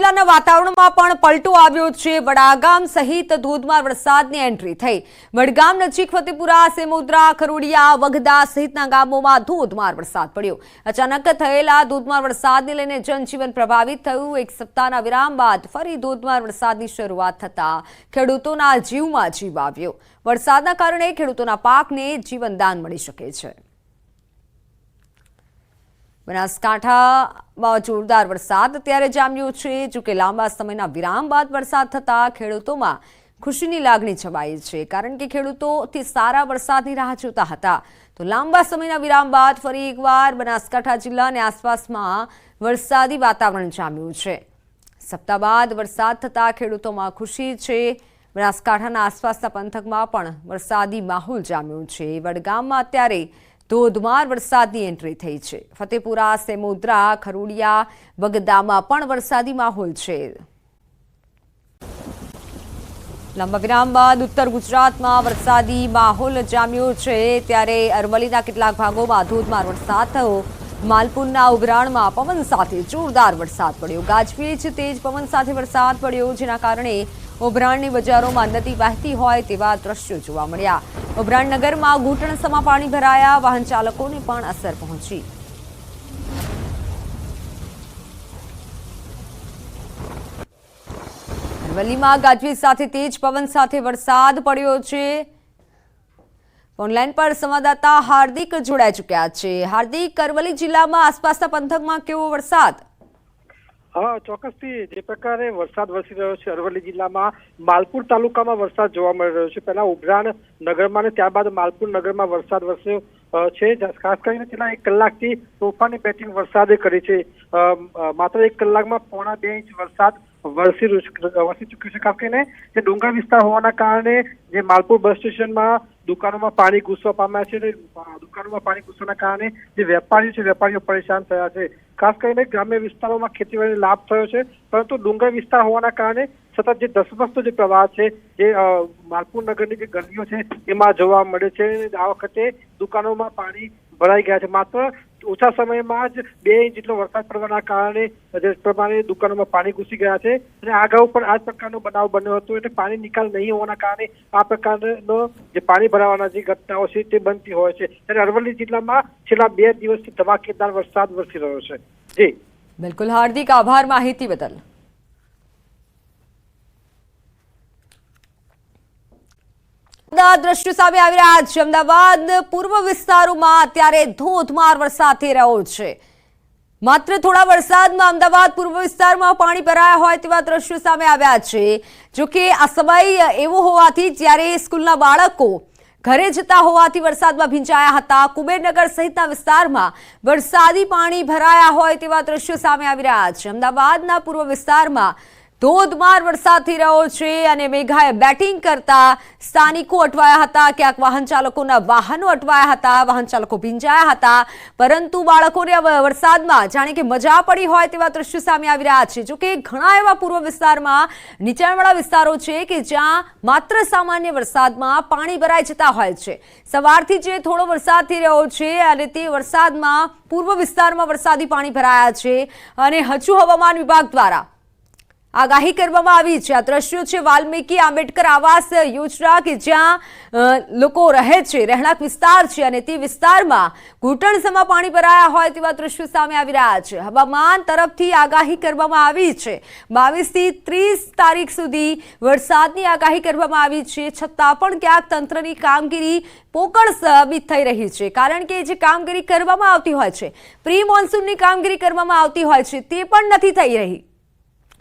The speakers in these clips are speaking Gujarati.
જિલ્લાના વાતાવરણમાં પણ પલટો આવ્યો છે। વડાગામ સહિત ધોધમાર વરસાદની એન્ટ્રી થઈ। વડગામ નજીક ફતેપુરા, સેમોદરા, ખરોડિયા, વગદા સહિતના ગામોમાં ધોધમાર વરસાદ પડ્યો। અચાનક થયેલા ધોધમાર વરસાદને લઈને જનજીવન પ્રભાવિત થયું। એક સપ્તાહના વિરામ બાદ ફરી ધોધમાર વરસાદની શરૂઆત થતા ખેડૂતોના જીવમાં જીવ આવ્યો। વરસાદના કારણે ખેડૂતોના પાકને જીવનદાન મળી શકે છે। બનાસકાંઠામાં જોરદાર વરસાદ અત્યારે જામ્યો છે। જોકે લાંબા સમયના વિરામ બાદ વરસાદ થતા ખેડૂતોમાં ખુશીની લાગણી છવાઈ છે, કારણ કે ખેડૂતોથી સારા વરસાદની રાહ જોતા હતા। તો લાંબા સમયના વિરામ બાદ ફરી એકવાર બનાસકાંઠા જિલ્લા અને આસપાસમાં વરસાદી વાતાવરણ જામ્યું છે। સપ્તાહ બાદ વરસાદ થતા ખેડૂતોમાં ખુશી છે। બનાસકાંઠાના આસપાસના પંથકમાં પણ વરસાદી માહોલ જામ્યો છે। વડગામમાં અત્યારે ધોધમાર વરસાદની એન્ટ્રી થઈ છે। ફતેપુરા, સેમોદરા, ખરોડિયા, વગદામાં પણ વરસાદી માહોલ છે। લાંબા વિરામ બાદ ઉત્તર ગુજરાતમાં વરસાદી માહોલ જામ્યો છે, ત્યારે અરવલ્લીના કેટલાક ભાગોમાં ધોધમાર વરસાદ થયો। માલપુરના ઉભરાણમાં પવન સાથે જોરદાર વરસાદ પડ્યો। ગાજવીજ તેજ પવન સાથે વરસાદ પડ્યો, જેના કારણે ઉભરાણની બજારોમાં નદી વહેતી હોય તેવા દ્રશ્યો જોવા મળ્યા। ઉભરાણ નગરમાં ઘૂંટણસમાં પાણી ભરાયા, વાહન ચાલકોને પણ અસર પહોંચી। અરવલ્લીમાં ગાજવીજ સાથે તેજ પવન સાથે વરસાદ પડ્યો છે। ઓનલાઈન પર સંવાદદાતા હાર્દિક જોડાઈ ચુક્યા છે। હાર્દિક, અરવલ્લી જિલ્લામાં આસપાસના પંથકમાં કેવો વરસાદ? હા, ચોક્કસથી જે પ્રકારે વરસાદ વરસી રહ્યો છે અરવલ્લી જિલ્લામાં માલપુર તાલુકામાં વરસાદ જોવા મળી રહ્યો છે। પહેલા ઉભરાણ નગરમાં અને ત્યારબાદ માલપુર નગરમાં વરસાદ વરસ્યો છે। ખાસ કરીને છેલ્લા 1 કલાકથી તોફાની બેટિંગ વરસાદે કરી છે। માત્ર 1 કલાકમાં 1.5 ઇંચ વરસાદ વરસી ચૂક્યો છે। ખાસ કરીને જે ડુંગર વિસ્તાર હોવાના કારણે જે માલપુર બસ સ્ટેશનમાં દુકાનોમાં પાણી ઘૂસવા પામ્યા છે। દુકાનોમાં પાણી ઘૂસવાના કારણે જે વેપારીઓ છે, વેપારીઓ પરેશાન થયા છે। ખાસ કરીને ગ્રામ્ય વિસ્તારોમાં ખેતીવાડીને લાભ થયો છે, પરંતુ ડુંગર વિસ્તાર હોવાના કારણે સતત જે ધસમસતો જે પ્રવાહ છે, જે માલપુર નગરની જે ગલીઓ છે એમાં જોવા મળે છે। આ વખતે દુકાનોમાં પાણી ભરાઈ ગયા છે। માત્ર ઓછા સમયમાં જ 2 ઇંચ જેટલો વરસાદ પડવાના કારણે જે પ્રમાણે દુકાનોમાં પાણી ઘૂસી ગયા છે, અને અગાઉ પણ આ જ પ્રકારનો બનાવ બન્યો હતો। એટલે પાણી નિકાલ નહીં હોવાના કારણે આ પ્રકારનો જે પાણી ભરાવાના જે ઘટનાઓ છે તે બનતી હોય છે। ત્યારે અરવલ્લી જિલ્લામાં છેલ્લા 2 દિવસથી ધમાકેદાર વરસાદ વરસી રહ્યો છે। જી બિલકુલ હાર્દિક, આભાર માહિતી બદલ। દ્રશ્યો સામે આવી રહ્યા છે। અમદાવાદ પૂર્વ વિસ્તારોમાં અત્યારે ધોધમાર વરસાદ થઈ રહ્યો છે। માત્ર થોડા વરસાદમાં અમદાવાદ પૂર્વ વિસ્તારમાં પાણી ભરાયા હોય તેવા દ્રશ્યો સામે આવ્યા છે। જોકે આ સમય એવો હોવાથી જ્યારે સ્કૂલના બાળકો ઘરે જતા હોવાથી વરસાદમાં ભીંજાયા હતા। કુબેરનગર સહિતના વિસ્તારમાં વરસાદી પાણી ભરાયા હોય તેવા દ્રશ્યો સામે આવી રહ્યા છે। અમદાવાદના પૂર્વ વિસ્તારમાં ધોધમાર વરસાદ થઈ રહ્યો છે, અને મેઘાએ બેટિંગ કરતા સ્થાનિકો અટવાયા હતા। ક્યાંક વાહન ચાલકોના વાહનો અટવાયા હતા, વાહન ચાલકો ભીંજાયા હતા, પરંતુ બાળકોને વરસાદમાં જાણે કે મજા પડી હોય તેવા દ્રશ્યો સામે આવી રહ્યા છે। જોકે ઘણા એવા પૂર્વ વિસ્તારમાં નીચાણવાળા વિસ્તારો છે કે જ્યાં માત્ર સામાન્ય વરસાદમાં પાણી ભરાઈ જતા હોય છે। સવારથી જે થોડો વરસાદ થઈ રહ્યો છે, અને તે વરસાદમાં પૂર્વ વિસ્તારમાં વરસાદી પાણી ભરાયા છે, અને હજુ હવામાન વિભાગ દ્વારા આગાહી કરવામાં આવી છે। આ દ્રશ્યો છે વાલ્મીકી આંબેડકર આવાસ યોજના કે જ્યાં લોકો રહે છે, રહેણાંક વિસ્તાર છે, અને તે વિસ્તારમાં ઘૂંટણસમાં પાણી ભરાયા હોય તેવા દ્રશ્યો સામે આવી રહ્યા છે। હવામાન તરફથી આગાહી કરવામાં આવી છે। 22 થી 30 તારીખ સુધી વરસાદની આગાહી કરવામાં આવી છે, છતાં પણ ક્યાંક તંત્રની કામગીરી પોકળ સાબિત થઈ રહી છે, કારણ કે જે કામગીરી કરવામાં આવતી હોય છે, પ્રી મોન્સૂનની કામગીરી કરવામાં આવતી હોય છે, તે પણ નથી થઈ રહી।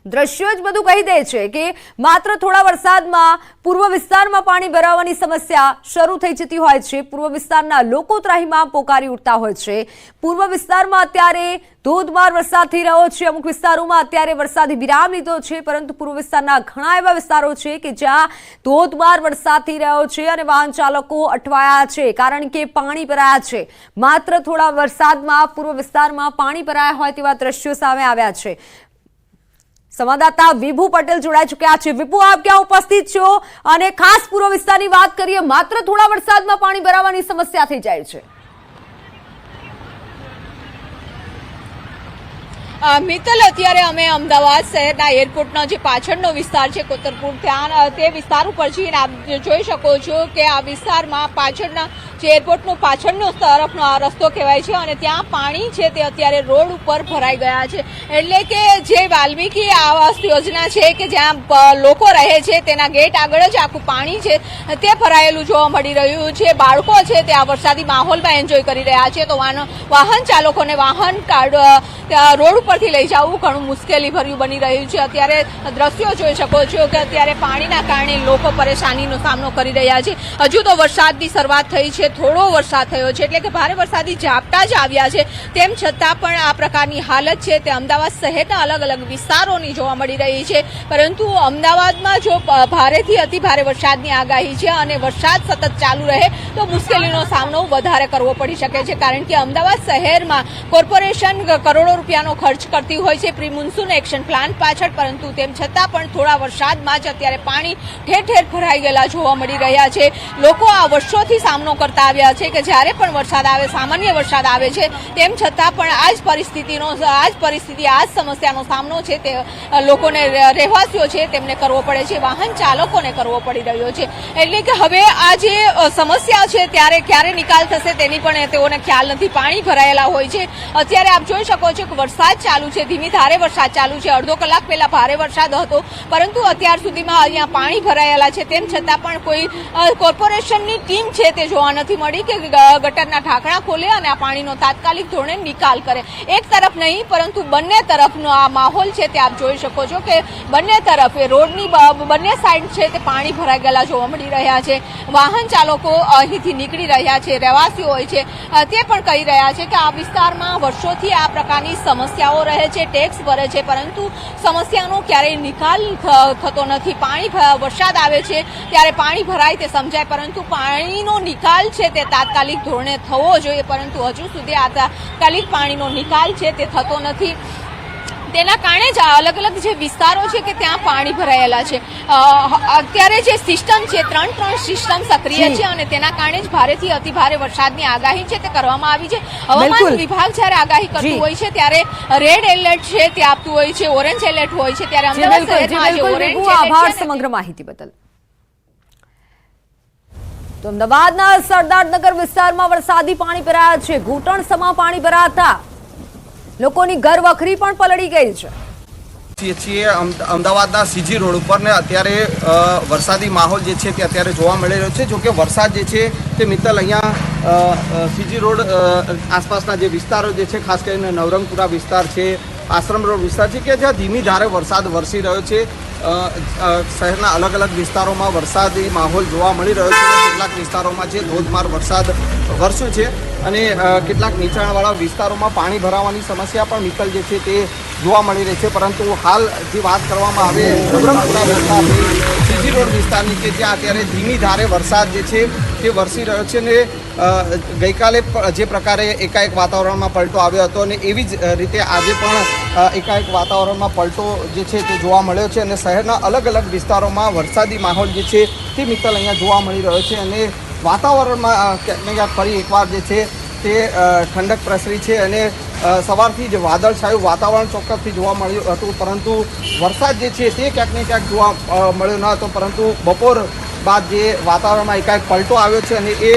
દ્રશ્યો જ બધું કહી દે છે કે માત્ર થોડા વરસાદમાં પૂર્વ વિસ્તારમાં પાણી ભરાવાની સમસ્યા શરૂ થઈ જતી હોય છે। પૂર્વ વિસ્તારના લોકો ત્રાહિમામ પોકારી ઉઠતા હોય છે। પૂર્વ વિસ્તારમાં અત્યારે ધોધમાર વરસાદ થઈ રહ્યો છે। અમુક વિસ્તારોમાં અત્યારે વરસાદી વિરામ લીધો છે, પરંતુ પૂર્વ વિસ્તારના ઘણા એવા વિસ્તારો છે કે જ્યાં ધોધમાર વરસાદ થઈ રહ્યો છે, અને વાહન ચાલકો અટવાયા છે, કારણ કે પાણી ભરાયા છે। માત્ર થોડા વરસાદમાં પૂર્વ વિસ્તારમાં પાણી ભરાયા હોય તેવા દ્રશ્યો સામે આવ્યા છે। સંવાદદાતા વિભુ પટેલ જોડાઈ ચુક્યા છે। વિભુ, આપ ક્યાં ઉપસ્થિત છો, અને ખાસ પૂર્વ વિસ્તારની વાત કરીએ, માત્ર થોડા વરસાદમાં પાણી ભરાવાની સમસ્યા થઈ જાય છે? મિત્તલ, અત્યારે અમે અમદાવાદ શહેરના એરપોર્ટનો જે પાછળનો વિસ્તાર છે કોતરપુર, ત્યાં તે વિસ્તાર ઉપર જઈને આપ જોઈ શકો છો કે આ વિસ્તારમાં પાછળના જે એરપોર્ટનો પાછળનો તરફનો આ રસ્તો કહેવાય છે અને ત્યાં પાણી છે તે અત્યારે રોડ ઉપર ભરાઈ ગયા છે. એટલે કે જે વાલ્મીકી આવાસ યોજના છે કે જ્યાં લોકો રહે છે તેના ગેટ આગળ જ આખું પાણી છે તે ભરાયેલું જોવા મળી રહ્યું છે. બાળકો છે તે આ વરસાદી માહોલમાં એન્જોય કરી રહ્યા છે, તો વાહન ચાલકોને વાહન રોડ ઉપરથી લઈ જવું ઘણું મુશ્કેલી ભર્યું બની રહ્યું છે. અત્યારે દ્રશ્યો જોઈ શકો છો કે અત્યારે પાણીના કારણે લોકો પરેશાનીનો સામનો કરી રહ્યા છે. હજુ તો વરસાદની શરૂઆત થઈ છે, થોડો વરસાદ થયો છે, એટલે કે ભારે વરસાદી ઝાપટા જ આવ્યા છે. તેમ છતાં પણ આ પ્રકારની હાલત છે તે અમદાવાદ શહેરના અલગ અલગ વિસ્તારોની જોવા મળી રહી છે. પરંતુ અમદાવાદમાં જો ભારેથી અતિ ભારે વરસાદની આગાહી છે અને વરસાદ સતત ચાલુ રહે તો મુશ્કેલીનો સામનો વધારે કરવો પડી શકે છે. કારણ કે અમદાવાદ શહેરમાં કોર્પોરેશન કરોડો રૂપિયાનો ખર્ચ કરતી હોય છે પ્રી મોન્સૂન એક્શન પ્લાન પાછળ, પરંતુ તેમ છતાં પણ થોડા વરસાદમાં જ અત્યારે પાણી ઠેર ઠેર ભરાઈ ગયેલા જોવા મળી રહ્યા છે. લોકો આ વર્ષોથી સામનો કરતા આવ્યા છે કે જ્યારે પણ વરસાદ આવે, સામાન્ય વરસાદ આવે છે, તેમ છતાં પણ આ જ સમસ્યાનો સામનો છે તે લોકોને, રહેવાસીઓ છે તેમને કરવો પડે છે, વાહન ચાલકોને કરવો પડી રહ્યો છે. એટલે કે હવે આ જે સમસ્યા છે ત્યારે ક્યારે નિકાલ થશે તેની પણ તેઓને ખ્યાલ નથી. પાણી ભરાયેલા હોય છે. અત્યારે આપ જોઈ શકો છો કે વરસાદ ચાલુ છે, ધીમી ધારે વરસાદ ચાલુ છે. અડધો કલાક પહેલા ભારે વરસાદ હતો, પરંતુ અત્યાર સુધીમાં અહીંયા પાણી ભરાયેલા છે. તેમ છતાં પણ કોઈ કોર્પોરેશનની ટીમ છે તે જોવા નથી મળી કે ગટરના ઢાંકણા ખોલે અને આ પાણીનો તાત્કાલિક ધોરણે નિકાલ કરે. એક તરફ નહીં પરંતુ બંને તરફનો આ માહોલ છે તે આપ જોઈ શકો છો કે બંને તરફ રોડની બંને સાઈડ છે તે પાણી ભરાઈ ગયેલા જોવા મળી રહ્યા છે. વાહન ચાલકો અહીંથી નીકળી રહ્યા છે, રહેવાસીઓ હોય છે તે પણ કહી રહ્યા છે કે આ વિસ્તારમાં વર્ષોથી આ પ્રકારની સમસ્યાઓ રહે છે, ટેક્સ ભરે છે, પરંતુ સમસ્યાનો ક્યારેય નિકાલ થતો નથી. વરસાદ આવે છે ત્યારે પાણી ભરાય તે સમજાય, પરંતુ પાણીનો નિકાલ છે તે તાત્કાલિક ધોરણે થવો જોઈએ, પરંતુ હજુ સુધી આ તાત્કાલિક પાણીનો નિકાલ છે તે થતો નથી. તેના કારણે જ અલગ અલગ જે વિસ્તારો છે કે ત્યાં પાણી ભરાયેલા છે. અત્યારે જે સિસ્ટમ છે, ત્રણ સિસ્ટમ સક્રિય છે અને તેના કારણે જ ભારેથી અતિ ભારે વરસાદની આગાહી છે તે કરવામાં આવી છે. હવામાન વિભાગ જ્યારે આગાહી કરતું હોય છે ત્યારે રેડ એલર્ટ છે તે આપતું હોય છે, ઓરેન્જ એલર્ટ હોય છે. ત્યારે અમદાવાદ શહેરમાં આજે ઓરેન્જ આભાર સમગ્ર માહિતી બદલ. તો અમદાવાદના સરદારનગર વિસ્તારમાં વરસાદી પાણી ભરાયા છે. ઘૂંટણસમા પાણી ભરાતા લોકોની ઘર વખરી પણ પલળી ગઈ છે. છીએ અમદાવાદના સીજી રોડ ઉપર ને અત્યારે વરસાદી માહોલ જે છે તે અત્યારે જોવા મળી રહ્યો છે. જોકે વરસાદ જે છે તે મિત્તલ અહીંયા સીજી રોડ આસપાસના જે વિસ્તારો જે છે, ખાસ કરીને નવરંગપુરા વિસ્તાર છે, આશ્રમ રોડ વિસ્તાર છે, કે જ્યાં ધીમી ધારે વરસાદ વરસી રહ્યો છે. શહેરના અલગ અલગ વિસ્તારોમાં વરસાદી માહોલ જોવા મળી રહ્યો છે. કેટલાક વિસ્તારોમાં છે ધોધમાર વરસાદ વરસ્યો છે અને કેટલાક નીચાણવાળા વિસ્તારોમાં પાણી ભરાવાની સમસ્યા પણ મિત્તલ જે છે તે જોવા મળી રહી છે. પરંતુ હાલ જે વાત કરવામાં આવે નવરંગપુરા વિસ્તારની, સીજી રોડ વિસ્તારની, કે જ્યાં અત્યારે ધીમી ધારે વરસાદ જે છે તે વરસી રહ્યો છે અને ગઈકાલે જે પ્રકારે એકાએક વાતાવરણમાં પલટો આવ્યો હતો અને એવી જ રીતે આજે પણ એકાએક વાતાવરણમાં પલટો જે છે તે જોવા મળ્યો છે અને શહેરના અલગ અલગ વિસ્તારોમાં વરસાદી માહોલ જે છે તે મિત્તલ અહીંયા જોવા મળી રહ્યો છે અને વાતાવરણમાં ક્યાંક ને ક્યાંક ફરી એકવાર જે છે તે ઠંડક પ્રસરી છે અને સવારથી જ વાદળછાયું વાતાવરણ ચોક્કસથી જોવા મળ્યું હતું, પરંતુ વરસાદ જે છે તે ક્યાંક ને ક્યાંક જોવા મળ્યો ન હતો. પરંતુ બપોર બાદ જે વાતાવરણમાં એકાએક પલટો આવ્યો છે અને એ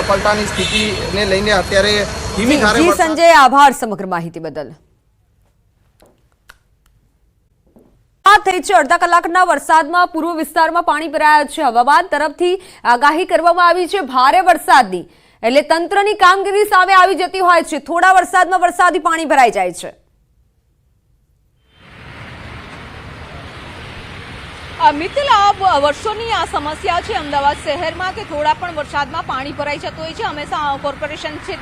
પલટાની સ્થિતિને લઈને અત્યારે ધીમી ધારે. સંજય, આભાર સમગ્ર માહિતી બદલ. થઈ છે અડધા કલાકના વરસાદમાં પૂર્વ વિસ્તારમાં પાણી ભરાયા છે. હવામાન તરફથી આગાહી કરવામાં આવી છે ભારે વરસાદની, એટલે તંત્રની કામગીરી સામે આવી જતી હોય છે. થોડા વરસાદમાં વરસાદી પાણી ભરાઈ જાય છે. મિત્તલ, આ વર્ષોની આ સમસ્યા છે અમદાવાદ શહેરમાં કે થોડા પણ વરસાદમાં પાણી ભરાઈ જતું હોય છે. હંમેશા કોર્પોરેશન છે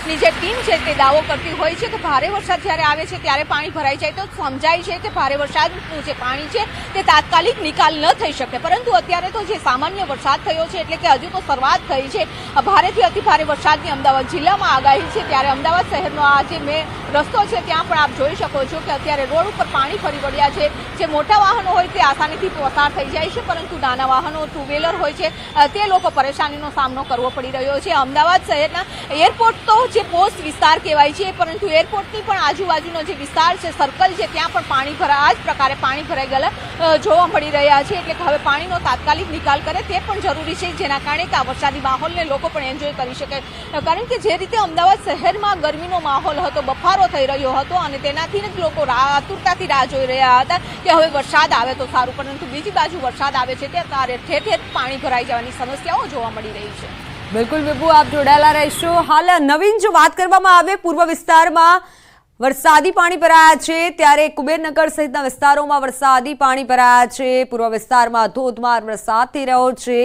ની જે ટીમ છે તે દાવો કરતી હોય છે કે ભારે વરસાદ જ્યારે આવે છે ત્યારે પાણી ભરાઈ જાય તો સમજાય છે કે ભારે વરસાદનું જે પાણી છે તે તાત્કાલિક નિકાલ ન થઈ શકે. પરંતુ અત્યારે તો જે સામાન્ય વરસાદ થયો છે, એટલે કે હજુ તો શરૂઆત થઈ છે ભારેથી અતિ ભારે વરસાદની અમદાવાદ જિલ્લામાં આગાહી છે, ત્યારે અમદાવાદ શહેરનો આ જે મેં રસ્તો છે ત્યાં પણ આપ જોઈ શકો છો કે અત્યારે રોડ ઉપર પાણી ફરી વળ્યા છે. જે મોટા વાહનો હોય તે આસાનીથી પસાર થઈ જાય છે, પરંતુ નાના વાહનો, ટુ વ્હીલર હોય છે, તે લોકો પરેશાનીનો સામનો કરવો પડી રહ્યો છે. અમદાવાદ શહેરના એરપોર્ટ તો જે પોસ્ટ વિસ્તાર કહેવાય છે, પરંતુ એરપોર્ટની પણ આજુબાજુનો જે વિસ્તાર છે, સર્કલ છે, ત્યાં પણ આ જ પ્રકારે પાણી ભરાઈ ગયેલા જોવા મળી રહ્યા છે. એટલે કે હવે પાણીનો તાત્કાલિક નિકાલ કરે તે પણ જરૂરી છે, જેના કારણે કે આ વરસાદી માહોલને લોકો પણ એન્જોય કરી શકે. કારણ કે જે રીતે અમદાવાદ શહેરમાં ગરમીનો માહોલ હતો, બફારો થઈ રહ્યો હતો અને તેનાથી જ લોકો આતુરતાથી રાહ જોઈ રહ્યા હતા કે હવે વરસાદ આવે તો સારું, પરંતુ બીજી બાજુ વરસાદ આવે છે ત્યારે ઠેર ઠેર પાણી ભરાઈ જવાની સમસ્યાઓ જોવા મળી રહી છે. બિલકુલ વિભુ, આપ જોડાયેલા રહેશો. હાલ નવીન, જો વાત કરવામાં આવે પૂર્વ વિસ્તારમાં વરસાદી પાણી ભરાયા છે, ત્યારે કુબેરનગર સહિતના વિસ્તારોમાં વરસાદી પાણી ભરાયા છે. પૂર્વ વિસ્તારમાં ધોધમાર વરસાદ થઈ રહ્યો છે.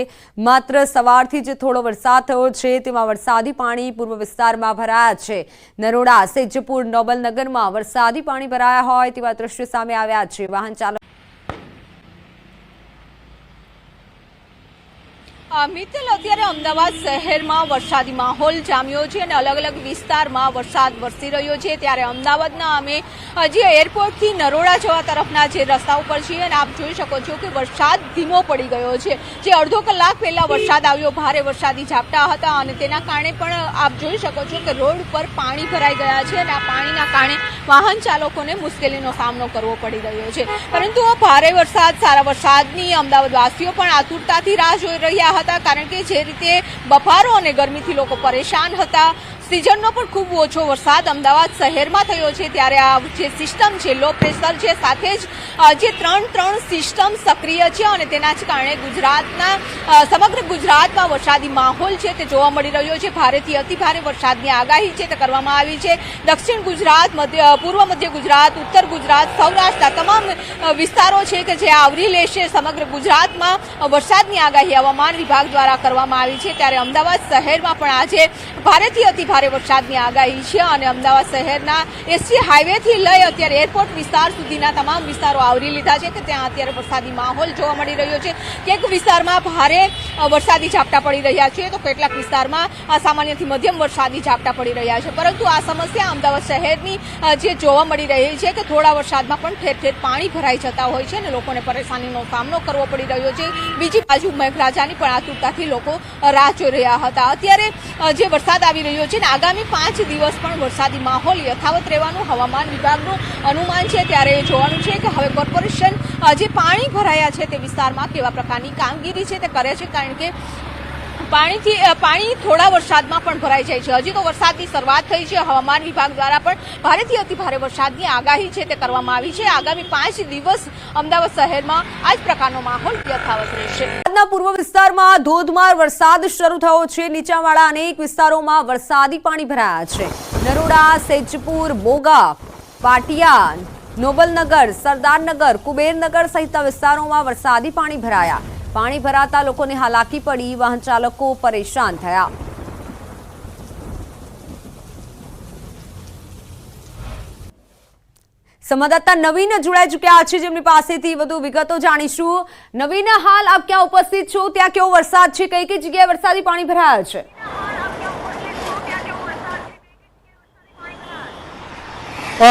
માત્ર સવારથી જ થોડો વરસાદ થયો છે, તેમાં વરસાદી પાણી પૂર્વ વિસ્તારમાં ભરાયા છે. નરોડા, સેજપુર, નોબલનગરમાં વરસાદી પાણી ભરાયા હોય તેવા દ્રશ્યો સામે આવ્યા છે. વાહન ચાલક મિત્તલ, અત્યારે અમદાવાદ શહેરમાં વરસાદી માહોલ જામ્યો છે અને અલગ અલગ વિસ્તારમાં વરસાદ વરસી રહ્યો છે. ત્યારે અમદાવાદના અમે જે એરપોર્ટથી નરોડા જવા તરફના જે રસ્તા ઉપર છીએ અને આપ જોઈ શકો છો કે વરસાદ ધીમો પડી ગયો છે. જે અડધો કલાક પહેલા વરસાદ આવ્યો, ભારે વરસાદી ઝાપટા હતા અને તેના કારણે પણ આપ જોઈ શકો છો કે રોડ ઉપર પાણી ભરાઈ ગયા છે અને આ પાણીના કારણે વાહન ચાલકોને મુશ્કેલીનો સામનો કરવો પડી રહ્યો છે. પરંતુ ભારે વરસાદ, સારા વરસાદની અમદાવાદવાસીઓ પણ આતુરતાથી રાહ જોઈ રહ્યા હતા, કારણ કે જે રીતે બફારો અને ગરમીથી લોકો પરેશાન હતા. સિઝનનો પણ ખૂબ ઓછો વરસાદ અમદાવાદ શહેરમાં થયો છે, ત્યારે આ જે સિસ્ટમ છે, લો પ્રેશર છે, સાથે જ જે ત્રણ સિસ્ટમ સક્રિય છે અને તેના જ કારણે સમગ્ર ગુજરાતમાં વરસાદી માહોલ છે તે જોવા મળી રહ્યો છે. ભારેથી અતિભારે વરસાદની આગાહી છે તે કરવામાં આવી છે. દક્ષિણ ગુજરાત, પૂર્વ મધ્ય ગુજરાત, ઉત્તર ગુજરાત, સૌરાષ્ટ્રના તમામ વિસ્તારો છે કે જે આવરી લેશે. સમગ્ર ગુજરાતમાં વરસાદની આગાહી હવામાન વિભાગ દ્વારા કરવામાં આવી છે. ત્યારે અમદાવાદ શહેરમાં પણ આજે ભારેથી અતિભારે વરસાદની આગાહી છે અને અમદાવાદ શહેરના એસટી હાઈવેથી લઈ અત્યારે એરપોર્ટ વિસ્તાર સુધીના તમામ વિસ્તારો આવરી લીધા છે કે ત્યાં અત્યારે વરસાદી માહોલ જોવા મળી રહ્યો છે. કેટલાક વિસ્તારમાં ભારે વરસાદી ઝાપટા પડી રહ્યા છે, તો કેટલાક વિસ્તારમાં સામાન્યથી મધ્યમ વરસાદી ઝાપટા પડી રહ્યા છે. પરંતુ આ સમસ્યા અમદાવાદ શહેરની જે જોવા મળી રહી છે કે થોડા વરસાદમાં પણ ઠેર ઠેર પાણી ભરાઈ જતા હોય છે અને લોકોને પરેશાનીનો સામનો કરવો પડી રહ્યો છે. બીજી બાજુ મેઘરાજાની પણ આતુરતાથી લોકો રાહ જોઈ રહ્યા હતા. અત્યારે જે વરસાદ આવી રહ્યો છે, આગામી 5 દિવસ પણ વરસાદી માહોલ યથાવત રહેવાનું હવામાન વિભાગનું અનુમાન છે. ત્યારે જોવાનું છે કે હવે કોર્પોરેશન જે પાણી ભરાયા છે તે વિસ્તારમાં કેવા પ્રકારની કામગીરી છે તે કરે છે, કારણ કે પાણી થોડા વરસાદમાં પણ ભરાઈ જાય છે. હજી તો વરસાદની શરૂઆત થઈ છે. હવામાન વિભાગ દ્વારા પણ ભારેથી અતિભારે વરસાદની આગાહી છે તે કરવામાં આવી છે. આગામી 5 દિવસ અમદાવાદ શહેરમાં આ જ પ્રકારનો માહોલ યથાવત રહેશે. પૂર્વ વિસ્તારમાં ધોધમાર વરસાદ શરૂ થયો છે. નીચાણવાળા અનેક વિસ્તારોમાં વરસાદી પાણી ભરાયા છે. નરોડા, સેજપુર, બોગા, પાટિયા, નોબલનગર, સરદારનગર, કુબેરનગર સહિતના વિસ્તારોમાં વરસાદી પાણી ભરાયા. પાણી ભરાતા લોકોને હાલાકી પડી, વાહન ચાલકો પરેશાન થયા. સંવાદદાતા નવીન જોડાઈ ચુક્યા છે, જેમની પાસેથી વધુ વિગતો જાણીશું. નવીન, હાલ આપ ક્યાં ઉપસ્થિત છો? ત્યાં કેવો વરસાદ છે? કઈ કઈ જગ્યાએ વરસાદી પાણી ભરાયા છે?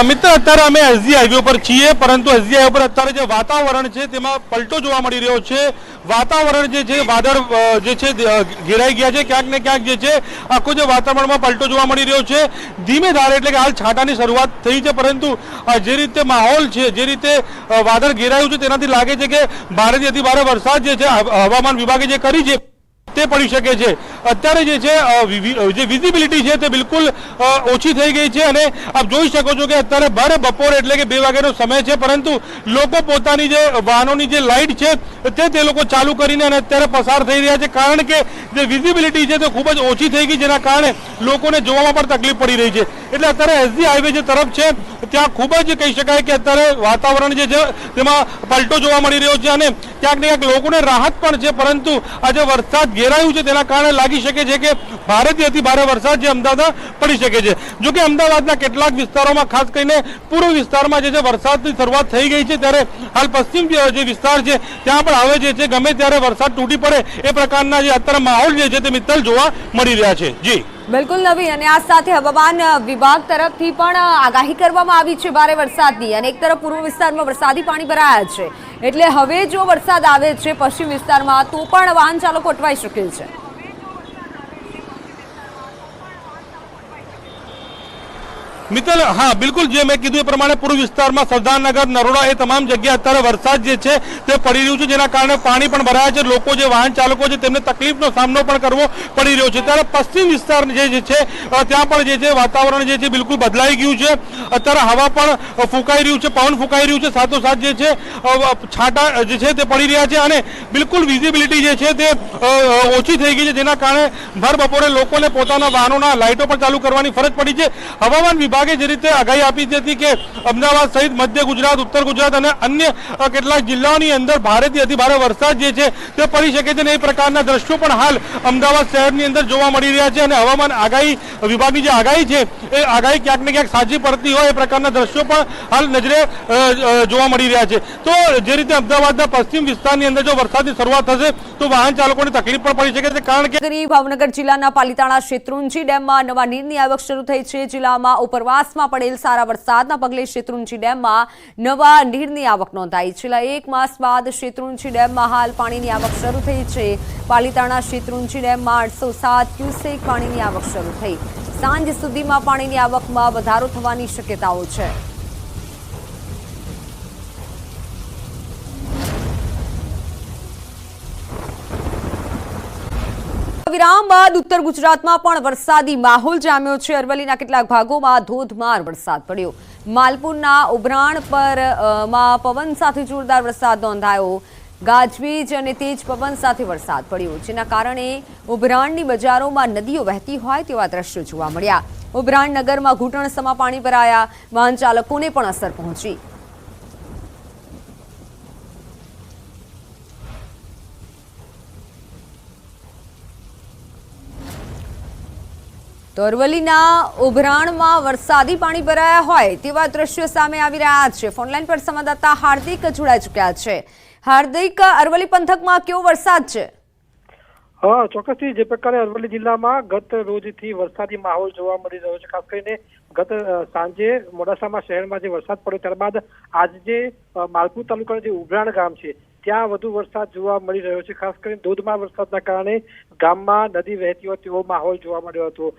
મિત્ર, અત્યારે અમે એસજી હાઈવે પર છીએ, પરંતુ એસજી હાઈવે પર અત્યારે જે વાતાવરણ છે તેમાં પલટો જોવા મળી રહ્યો છે. વાતાવરણ જે છે, વાદળ જે છે ઘેરાઈ ગયા છે. ક્યાંક ને ક્યાંક જે છે આખું જે વાતાવરણમાં પલટો જોવા મળી રહ્યો છે. ધીમે ધારે, એટલે કે હાલ છાંટાની શરૂઆત થઈ છે, પરંતુ જે રીતે માહોલ છે, જે રીતે વાદળ ઘેરાયું છે, તેનાથી લાગે છે કે ભારેથી અતિભારે વરસાદ જે છે હવામાન વિભાગે જે કરી છે તે પડી શકે છે. અત્યારે જે છે જે વિઝિબિલિટી છે તે બિલકુલ ઓછી થઈ ગઈ છે અને આપ જોઈ શકો છો કે અત્યારે ભર બપોર, એટલે કે 2 વાગ્યાનો સમય છે, પરંતુ લોકો પોતાની જે વાહનોની જે લાઇટ છે તે લોકો ચાલુ કરીને અને અત્યારે પસાર થઈ રહ્યા છે, કારણ કે જે વિઝિબિલિટી છે તે ખૂબ જ ઓછી થઈ ગઈ, જેના કારણે લોકોને જોવામાં પણ તકલીફ પડી રહી છે. એટલે અત્યારે એસજી હાઈવે જે તરફ છે ત્યાં ખૂબ જ કહી શકાય કે અત્યારે વાતાવરણ જે છે તેમાં પલટો જોવા મળી રહ્યો છે અને ક્યાંક ને ક્યાંક લોકોને રાહત પણ છે. પરંતુ આ જે વરસાદ ઘેરાયું છે તેના કારણે લાગી શકે છે કે ભારેથી અતિભારે વરસાદ જે અમદાવાદમાં પડી શકે છે. જો કે અમદાવાદના કેટલાક વિસ્તારોમાં, ખાસ કરીને પૂર્વ વિસ્તારમાં જે છે વરસાદની શરૂઆત થઈ ગઈ છે, ત્યારે હાલ પશ્ચિમ જે વિસ્તાર છે ત્યાં પણ હવે જે છે ગમે ત્યારે વરસાદ તૂટી પડે એ પ્રકારના જે અત્યારે માહોલ જે છે તે મિત્તલ જોવા મળી રહ્યા છે. જી બિલકુલ નવીન, અને આ સાથે હવામાન વિભાગ તરફથી પણ આગાહી કરવામાં આવી છે ભારે વરસાદની, અને એક તરફ પૂર્વ વિસ્તારમાં વરસાદી પાણી ભરાયા છે, એટલે હવે જો વરસાદ આવે છે પશ્ચિમ વિસ્તારમાં તો પણ વાહન ચાલકો અટવાઈ શકે છે. મિત્તલ, હા બિલકુલ, જે મેં કીધું એ પ્રમાણે પૂર્વ વિસ્તારમાં સરદારનગર, નરોડા એ તમામ જગ્યાએ અત્યારે વરસાદ જે છે તે પડી રહ્યું છે, જેના કારણે પાણી પણ ભરાયા છે. લોકો જે વાહન ચાલકો છે તેમને તકલીફનો સામનો પણ કરવો પડી રહ્યો છે. ત્યારે પશ્ચિમ વિસ્તાર જે છે ત્યાં પણ જે છે વાતાવરણ જે છે બિલકુલ બદલાઈ ગયું છે. અત્યારે હવા પણ ફૂંકાઈ રહ્યું છે, પવન ફૂંકાઈ રહ્યું છે, સાથોસાથ જે છે છાંટા જે છે તે પડી રહ્યા છે, અને બિલકુલ વિઝિબિલિટી જે છે તે ઓછી થઈ ગઈ છે, જેના કારણે ભર બપોરે લોકોને પોતાના વાહનોના લાઇટો પણ ચાલુ કરવાની ફરજ પડી છે. હવામાન વિભાગ જે રીતે આગાહી આપી હતી કે અમદાવાદ સહિત મધ્ય ગુજરાત, ઉત્તર ગુજરાત અને અન્ય કેટલાક જિલ્લાઓની અંદર ભારેથી અતિભારે વરસાદ જે છે તે પડી શકે છે, અને એ પ્રકારના દ્રશ્યો પણ હાલ અમદાવાદ શહેરની અંદર જોવા મળી રહ્યા છે. અને હવામાન આગાહી વિભાગની જે આગાહી છે એ આગાહી ક્યાંક ને ક્યાંક સાચી પડતી હોય એ પ્રકારના દ્રશ્યો પણ હાલ નજરે જોવા મળી રહ્યા છે. તો જે રીતે અમદાવાદના પશ્ચિમ વિસ્તારની અંદર જો વરસાદની શરૂઆત થશે તો વાહન ચાલકોને તકલીફ પણ પડી શકે છે, કારણ કે ભાવનગર જિલ્લાના પાલિતાણા શેત્રુંજી ડેમમાં નવા નીરની આવક શરૂ થઈ છે. જિલ્લામાં ઉપરવાસમાં પડેલ સારા વરસાદના પગલે શેત્રુંજી ડેમમાં નવા નીરની આવક નોંધાઈ. છેલ્લા એક માસ બાદ શેત્રુંજી ડેમમાં હાલ પાણીની આવક શરૂ થઈ છે. પાલિતાણા શેત્રુંજી ડેમમાં 807 ક્યુસેક પાણીની આવક શરૂ થઈ. સાંજ સુધીમાં પાણીની આવકમાં વધારો થવાની શક્યતાઓ છે. વિરામ બાદ ઉત્તર ગુજરાતમાં પણ વરસાદી માહોલ જામ્યો છે. અરવલ્લીના કેટલાક ભાગોમાં ધોધમાર વરસાદ પડ્યો. માલપુરના ઉભરાણ પર પવન સાથે જોરદાર વરસાદ નોંધાયો. ગાજવીજ અને તેજ પવન સાથે વરસાદ પડ્યો, જેના કારણે ઉભરાણની બજારોમાં નદીઓ વહેતી હોય તેવા દ્રશ્યો જોવા મળ્યા. ઉભરાણ નગરમાં ઘૂંટણસમા પાણી ભરાયા. વાહન ચાલકોને પણ અસર પહોંચી. તો અરવલ્લીના ઉભરાણમાં વરસાદી પાણી ભરાયા હોય તેવા દ્રશ્યો સામે આવી રહ્યા છે. ફોનલાઈન પર સંવાદદાતા હાર્દિક જોડાઈ ચુક્યા છે. હાર્દિક, અરવલ્લી પંથકમાં કેવો વરસાદ છે? હા, ચોક્કસથી જે પ્રકારે અરવલ્લી જિલ્લામાં ગત રોજથી વરસાદી માહોલ જોવા મળી રહ્યો છે. ખાસ કરીને ગત સાંજે મોડાસામાં શહેરમાં જે વરસાદ પડ્યો ત્યારબાદ આજે માલપુર તાલુકાનું જે ઉભરાણ ગામ છે ત્યાં વધુ વરસાદ જોવા મળી રહ્યો છે. ખાસ કરીને ધોધમાર વરસાદના કારણે ગામમાં નદી વહેતી હોય તેવો માહોલ જોવા મળ્યો હતો.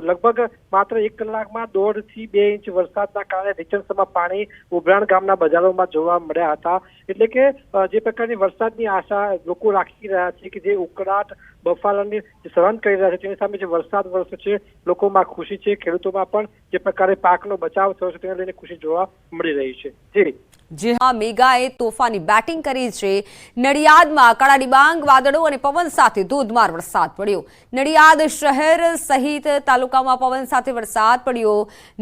લગભગ માત્ર 1 કલાકમાં 1.5 થી 2 ઇંચ વરસાદના કારણે રીચણસમાં પાણી ઉભરાણ ગામના બજારોમાં જોવા મળ્યા હતા. એટલે કે જે પ્રકારની વરસાદની આશા લોકો રાખી રહ્યા છે કે જે ઉકળાટ બફારાની સહન કરી રહ્યા છે તેની સામે જે વરસાદ વરસ્યો છે લોકોમાં ખુશી છે. ખેડૂતોમાં પણ જે પ્રકારે પાકનો બચાવ થયો છે તેને લઈને ખુશી જોવા મળી રહી છે. જી હા, મેઘાએ તોફાની બેટિંગ કરી છે. નડિયાદમાં કાળા ડિબાંગ વાદળો અને પવન સાથે ધોધમાર વરસાદ પડ્યો. નડિયાદ શહેર સહિત તાલુકામાં પવન સાથે વરસાદ પડ્યો.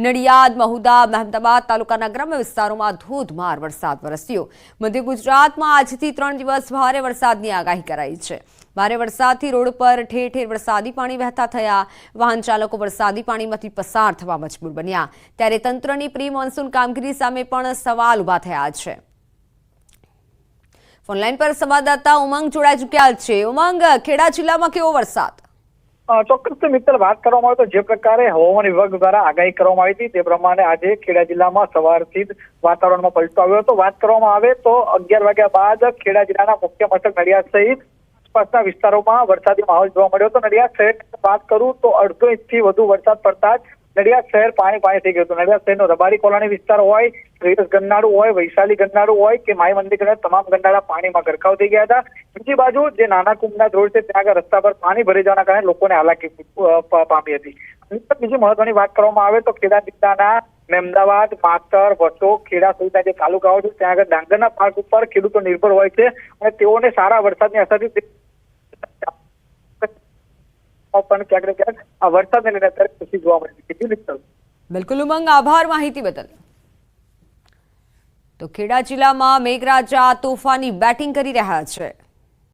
નડિયાદ, મહુદા, મહેમદાબાદ તાલુકાના ગ્રામ્ય વિસ્તારોમાં ધોધમાર વરસાદ વરસ્યો. મધ્ય ગુજરાતમાં આજથી 3 દિવસ ભારે વરસાદની આગાહી કરાઈ છે. ભારે વરસાદથી રોડ પર ઠેર ઠેર વરસાદી પાણી વહેતા થયા. વાહન ચાલકો વરસાદી પાણીમાંથી પસાર થવા મજબૂર બન્યા. ત્યારે તંત્રની પ્રી મોન્સૂન કામગીરી સામે પણ સવાલ ઉભા થયા છે. ફોનલાઈન પર સંવાદદાતા ઉમંગ જોડાઈ ચુક્યા છે. ઉમંગ, ખેડા જિલ્લામાં કેવો વરસાદ? ચોક્કસ મિત્ર, વાત કરવામાં આવે તો જે પ્રકારે હવામાન વિભાગ દ્વારા આગાહી કરવામાં આવી હતી તે પ્રમાણે આજે ખેડા જિલ્લામાં સવારથી જ વાતાવરણમાં પલટો આવ્યો હતો. વાત કરવામાં આવે તો 11 વાગ્યા બાદ ખેડા જિલ્લાના મુખ્ય મથક નડિયાદ સહિત આસપાસના વિસ્તારોમાં વરસાદી માહોલ જોવા મળ્યો હતો. નડિયાદ શહેરની વાત કરું તો 1.5 ઇંચથી વધુ વરસાદ પડતા જ નડિયાદ શહેર પાણી થઈ ગયું હતું. નડિયાદ શહેરનો રબારી કોલોની વિસ્તાર હોય, રેસ ગન્નાળું હોય, વૈશાલી ગન્નાળું હોય કે માઈ મંદિર ગન્નાળા, તમામ ગન્નાળા પાણીમાં ગરકાવ થઈ ગયા હતા. બીજી બાજુ જે નાના કુંભના રોડ છે ત્યાં આગળ રસ્તા પર પાણી ભરી જવાના કારણે લોકોને હાલાકી પામી હતી. બીજી મહત્વની વાત કરવામાં આવે તો ખેડા જિલ્લાના મહેમદાવાદ, માતર, વસો, ખેડા સહિતના જે તાલુકાઓ છે ત્યાં આગળ ડાંગરના પાક ઉપર ખેડૂતો નિર્ભર હોય છે અને તેઓને સારા વરસાદની અસરથી પણ ક્યાંક ને ક્યાંક આ વરસાદને લઈને અત્યારે ખુશી જોવા મળી છે. બિલકુલ ઉમંગ, આભાર માહિતી બદલ. તો ખેડા જિલ્લામાં મેઘરાજા તોફાની બેટિંગ કરી રહ્યા છે.